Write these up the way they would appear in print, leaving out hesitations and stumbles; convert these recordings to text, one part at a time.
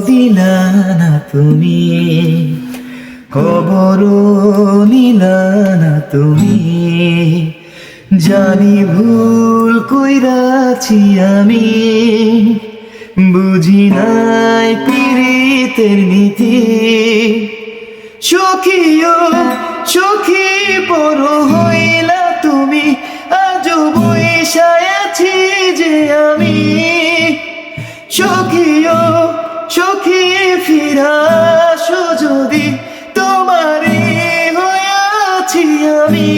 দিলা না তুমি, খবরও নিলা না তুমি। জানি ভুল কইরাছি আমি, বুঝি নাই পীড়িতের নীতি। সখিও সখী পর হইলা তুমি, আজও বইসায় আছি যে আমি। সখিও সখী ফিরাসো যদি, তোমারই হইয়াছি আমি।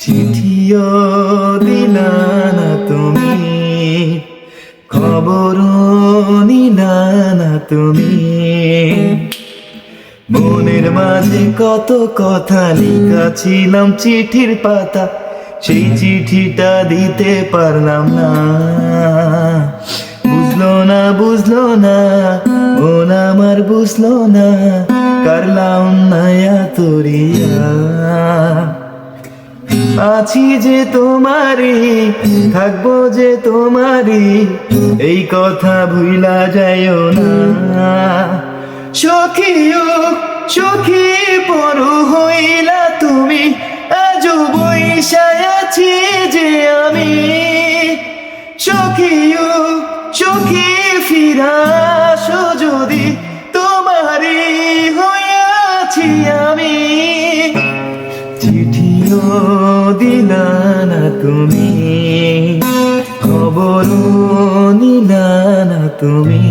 চিঠিও দিলা না তুমি, খবরও নিলা না তুমি। মনের মাঝে কত কথা লিখাছিলাম চিঠির পাতা, সেই চিঠিটা দিতে পারলাম না। বুঝলো না মন আমার বুঝলো না, কারলাম নায়া তোরিয়া। আছি যে তোমারি, থাকবো যে তোমারি, এই কথা ভুইলা যাইও না। সখিও সখী পর হইলা তুমি, আজও বইসায় আছি যে আমি। সখিও সখী ফিরাসো যদি, তোমারই হইয়াছি আমি। চিঠিও দিলা না তুমি, খবরও নিলা না তুমি।